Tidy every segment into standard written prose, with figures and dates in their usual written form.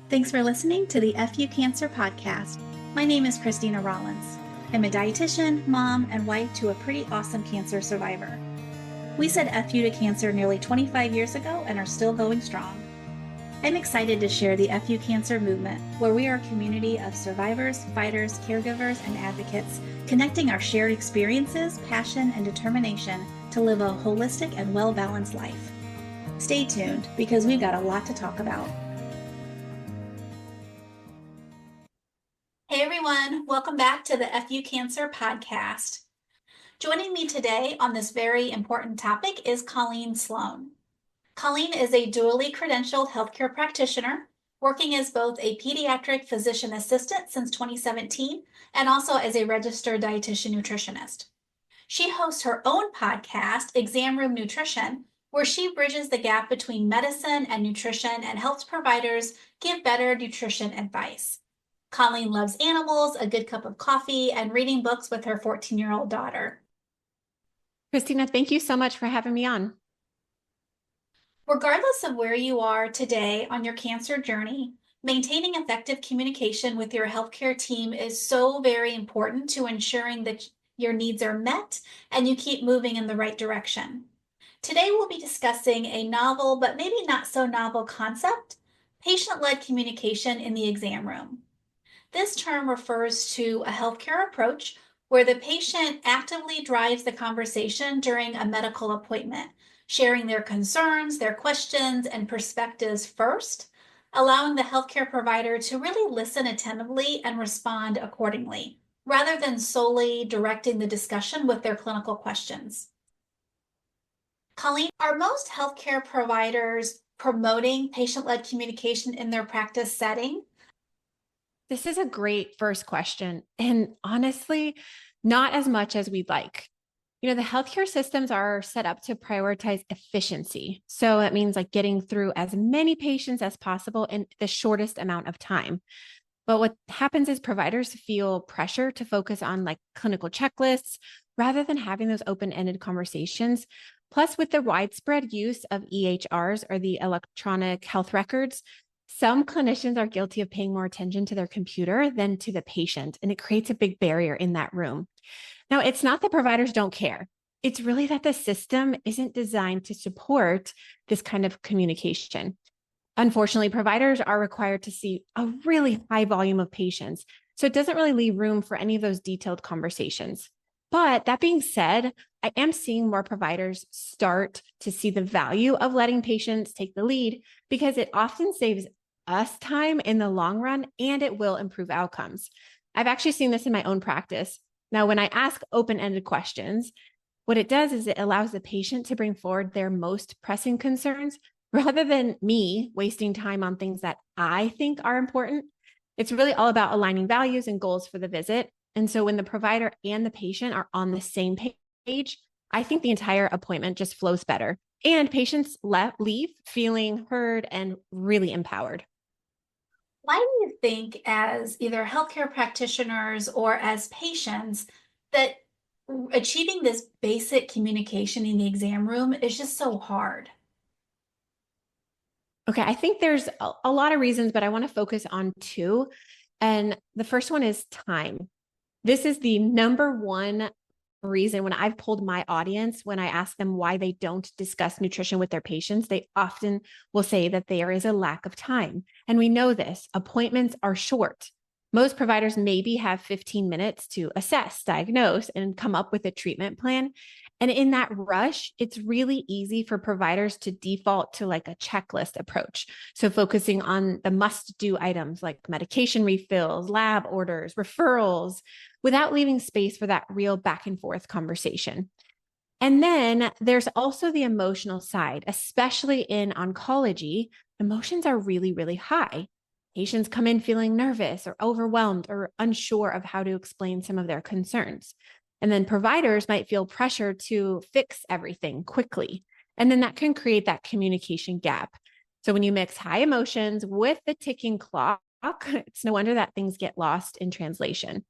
Thanks for listening to the FU Cancer Podcast. My name is Christina Rollins. I'm a dietitian, mom, and wife to a pretty awesome cancer survivor. We said FU to cancer nearly 25 years ago and are still going strong. I'm excited to share the FU Cancer movement, where we are a community of survivors, fighters, caregivers, and advocates, connecting our shared experiences, passion, and determination to live a holistic and well-balanced life. Stay tuned, because we've got a lot to talk about. Hey everyone, welcome back to the FU Cancer Podcast. Joining me today on this very important topic is Colleen Sloan. Colleen is a dually credentialed healthcare practitioner, working as both a pediatric physician assistant since 2017 and also as a registered dietitian nutritionist. She hosts her own podcast, Exam Room Nutrition, where she bridges the gap between medicine and nutrition and helps providers give better nutrition advice. Colleen loves animals, a good cup of coffee, and reading books with her 14-year-old daughter. Christina, thank you so much for having me on. Regardless of where you are today on your cancer journey, maintaining effective communication with your healthcare team is so very important to ensuring that your needs are met and you keep moving in the right direction. Today, we'll be discussing a novel, but maybe not so novel concept, patient-led communication in the exam room. This term refers to a healthcare approach where the patient actively drives the conversation during a medical appointment, sharing their concerns, their questions, and perspectives first, allowing the healthcare provider to really listen attentively and respond accordingly, rather than solely directing the discussion with their clinical questions. Colleen, are most healthcare providers promoting patient-led communication in their practice setting? This is a great first question, and honestly, not as much as we'd like. The healthcare systems are set up to prioritize efficiency. So that means like getting through as many patients as possible in the shortest amount of time. But what happens is providers feel pressure to focus on like clinical checklists rather than having those open-ended conversations. Plus, with the widespread use of EHRs, or the electronic health records, some clinicians are guilty of paying more attention to their computer than to the patient, and it creates a big barrier in that room. Now, it's not that providers don't care. It's really that the system isn't designed to support this kind of communication. Unfortunately, providers are required to see a really high volume of patients, so it doesn't really leave room for any of those detailed conversations. But that being said, I am seeing more providers start to see the value of letting patients take the lead, because it often saves us time in the long run, and it will improve outcomes. I've actually seen this in my own practice. Now, when I ask open-ended questions, what it does is it allows the patient to bring forward their most pressing concerns rather than me wasting time on things that I think are important. It's really all about aligning values and goals for the visit. And so when the provider and the patient are on the same page, I think the entire appointment just flows better, and patients leave feeling heard and really empowered. Why do you think, as either healthcare practitioners or as patients, that achieving this basic communication in the exam room is just so hard? Okay, I think there's a lot of reasons, but I want to focus on two. And the first one is time. This is the number one reason when I've polled my audience, when I ask them why they don't discuss nutrition with their patients, they often will say that there is a lack of time. And we know this. Appointments are short. Most providers maybe have 15 minutes to assess, diagnose, and come up with a treatment plan. And in that rush, it's really easy for providers to default to like a checklist approach. So focusing on the must-do items like medication refills, lab orders, referrals, without leaving space for that real back and forth conversation. And then there's also the emotional side, especially in oncology. Emotions are really, really high. Patients come in feeling nervous or overwhelmed or unsure of how to explain some of their concerns. And then providers might feel pressure to fix everything quickly. And then that can create that communication gap. So when you mix high emotions with the ticking clock, it's no wonder that things get lost in translation.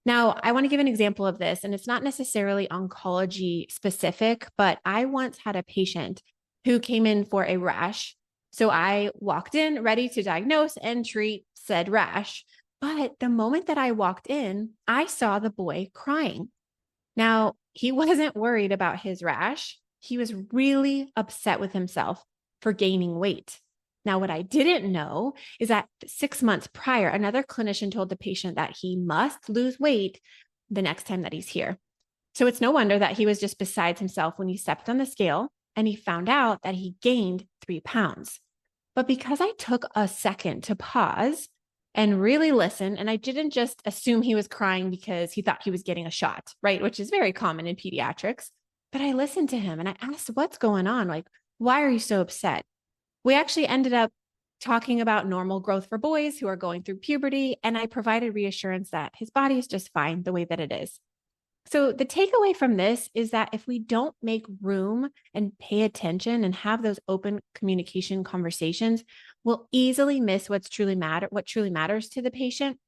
Now, I want to give an example of this, and it's not necessarily oncology specific, but I once had a patient who came in for a rash So I walked in ready to diagnose and treat said rash. But the moment that I walked in, I saw the boy crying. Now, he wasn't worried about his rash. He was really upset with himself for gaining weight. Now, what I didn't know is that 6 months prior, another clinician told the patient that he must lose weight the next time that he's here. So it's no wonder that he was just beside himself when he stepped on the scale and he found out that he gained 3 pounds. But because I took a second to pause and really listen, and I didn't just assume he was crying because he thought he was getting a shot, right? Which is very common in pediatrics. But I listened to him and I asked, what's going on? Like, why are you so upset? We actually ended up talking about normal growth for boys who are going through puberty. And I provided reassurance that his body is just fine the way that it is. So the takeaway from this is that if we don't make room and pay attention and have those open communication conversations, we'll easily miss what truly matters to the patient.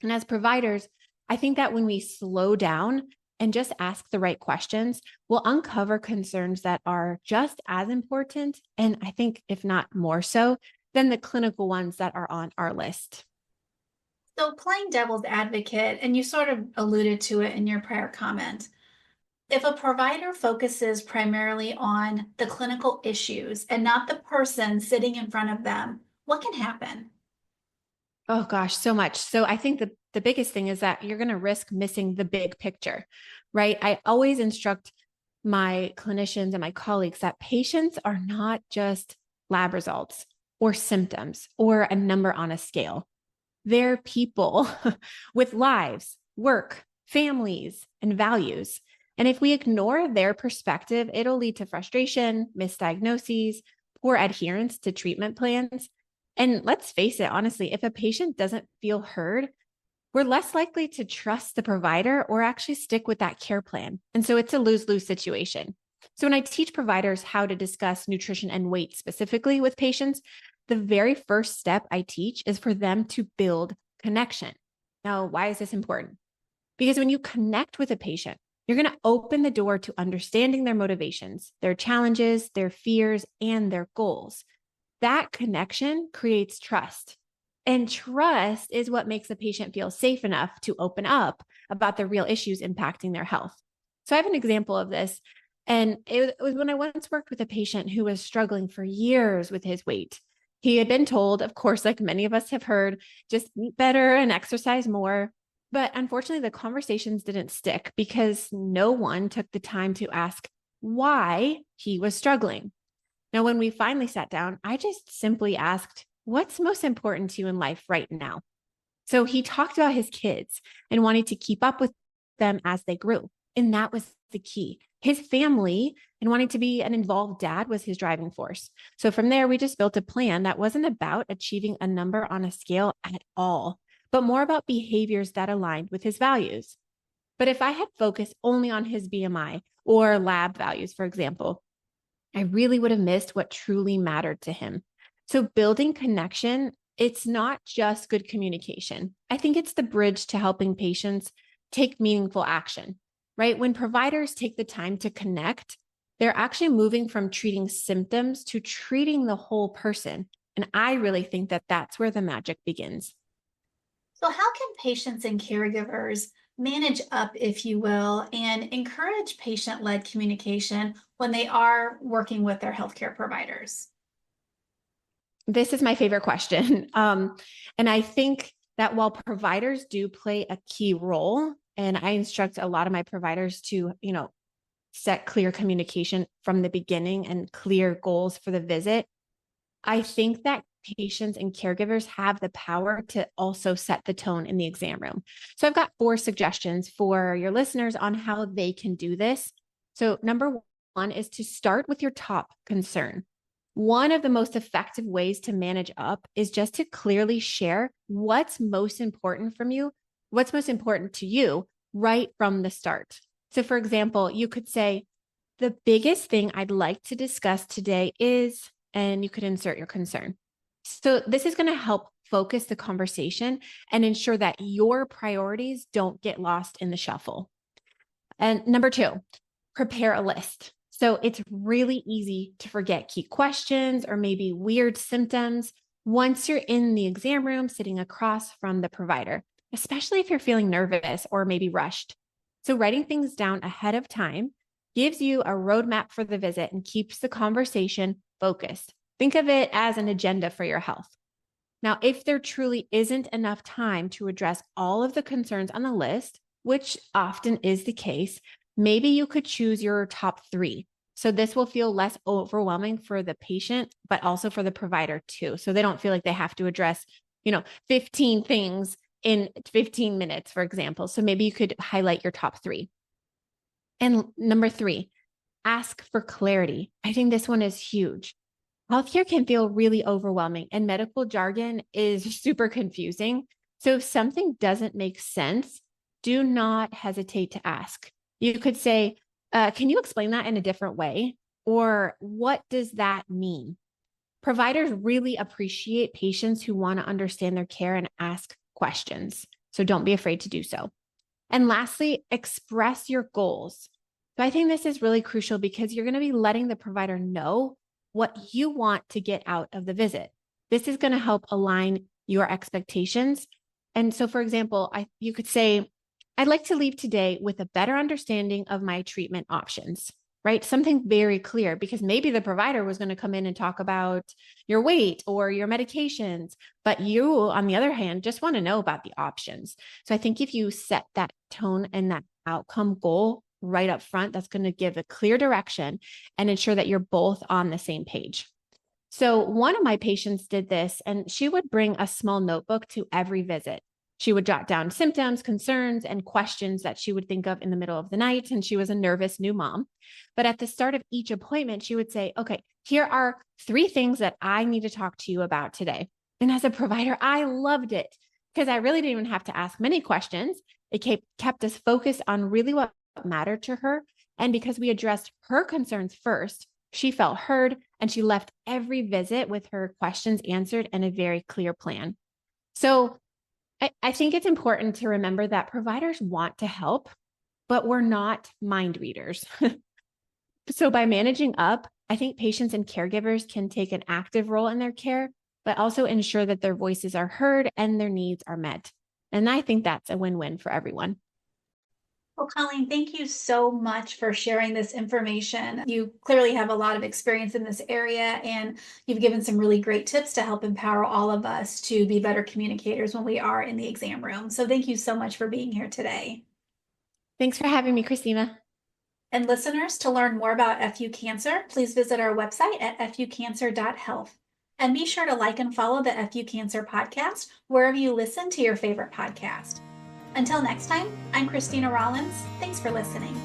And as providers, I think that when we slow down and just ask the right questions, we'll uncover concerns that are just as important, and I think if not more so, than the clinical ones that are on our list. So, playing devil's advocate, and you sort of alluded to it in your prior comment, if a provider focuses primarily on the clinical issues and not the person sitting in front of them, what can happen? Oh gosh, so much. So I think the biggest thing is that you're going to risk missing the big picture, right? I always instruct my clinicians and my colleagues that patients are not just lab results or symptoms or a number on a scale. They're people with lives, work, families, and values. And if we ignore their perspective, it'll lead to frustration, misdiagnoses, poor adherence to treatment plans. And let's face it, honestly, if a patient doesn't feel heard, we're less likely to trust the provider or actually stick with that care plan. And so it's a lose-lose situation. So when I teach providers how to discuss nutrition and weight specifically with patients, the very first step I teach is for them to build connection. Now, why is this important? Because when you connect with a patient, you're going to open the door to understanding their motivations, their challenges, their fears, and their goals. That connection creates trust. And trust is what makes a patient feel safe enough to open up about the real issues impacting their health. So I have an example of this. And it was when I once worked with a patient who was struggling for years with his weight. He had been told, of course, like many of us have heard, just eat better and exercise more. But unfortunately, the conversations didn't stick because no one took the time to ask why he was struggling. Now, when we finally sat down, I just simply asked, what's most important to you in life right now? So he talked about his kids and wanting to keep up with them as they grew. And that was the key. His family and wanting to be an involved dad was his driving force. So from there, we just built a plan that wasn't about achieving a number on a scale at all, but more about behaviors that aligned with his values. But if I had focused only on his BMI or lab values, for example, I really would have missed what truly mattered to him. So building connection, it's not just good communication. I think it's the bridge to helping patients take meaningful action, right? When providers take the time to connect, they're actually moving from treating symptoms to treating the whole person. And I really think that that's where the magic begins. So, how can patients and caregivers manage up, if you will, and encourage patient led communication when they are working with their healthcare providers? This is my favorite question. And I think that while providers do play a key role, and I instruct a lot of my providers to, set clear communication from the beginning and clear goals for the visit, I think that patients and caregivers have the power to also set the tone in the exam room. So I've got 4 suggestions for your listeners on how they can do this. So number 1 is to start with your top concern. One of the most effective ways to manage up is just to clearly share what's most important from you, what's most important to you right from the start. So for example, you could say, the biggest thing I'd like to discuss today is, and you could insert your concern. So this is going to help focus the conversation and ensure that your priorities don't get lost in the shuffle. And number 2, prepare a list. So it's really easy to forget key questions or maybe weird symptoms once you're in the exam room sitting across from the provider, especially if you're feeling nervous or maybe rushed. So writing things down ahead of time gives you a roadmap for the visit and keeps the conversation focused. Think of it as an agenda for your health. Now, if there truly isn't enough time to address all of the concerns on the list, which often is the case, maybe you could choose your top three. So this will feel less overwhelming for the patient, but also for the provider too. So they don't feel like they have to address, 15 things in 15 minutes, for example. So maybe you could highlight your top three. And number three, ask for clarity. I think this one is huge. Healthcare can feel really overwhelming and medical jargon is super confusing. So if something doesn't make sense, do not hesitate to ask. You could say, can you explain that in a different way? Or what does that mean? Providers really appreciate patients who want to understand their care and ask questions. So don't be afraid to do so. And lastly, express your goals. So I think this is really crucial because you're going to be letting the provider know what you want to get out of the visit. This is going to help align your expectations. And so, for example, you could say, I'd like to leave today with a better understanding of my treatment options, right? Something very clear, because maybe the provider was going to come in and talk about your weight or your medications, but you, on the other hand, just want to know about the options. So I think if you set that tone and that outcome goal right up front, that's going to give a clear direction and ensure that you're both on the same page. So one of my patients did this, and she would bring a small notebook to every visit. She would jot down symptoms, concerns, and questions that she would think of in the middle of the night. And she was a nervous new mom. But at the start of each appointment, she would say, okay, here are 3 things that I need to talk to you about today. And as a provider, I loved it because I really didn't even have to ask many questions. It kept us focused on really what mattered to her. And because we addressed her concerns first, she felt heard and she left every visit with her questions answered and a very clear plan. So I think it's important to remember that providers want to help, but we're not mind readers. So by managing up, I think patients and caregivers can take an active role in their care, but also ensure that their voices are heard and their needs are met. And I think that's a win-win for everyone. Well, Colleen, thank you so much for sharing this information. You clearly have a lot of experience in this area, and you've given some really great tips to help empower all of us to be better communicators when we are in the exam room. So thank you so much for being here today. Thanks for having me, Christina. And listeners, to learn more about FU Cancer, please visit our website at fucancer.health. And be sure to like and follow the FU Cancer podcast wherever you listen to your favorite podcast. Until next time, I'm Christina Rollins. Thanks for listening.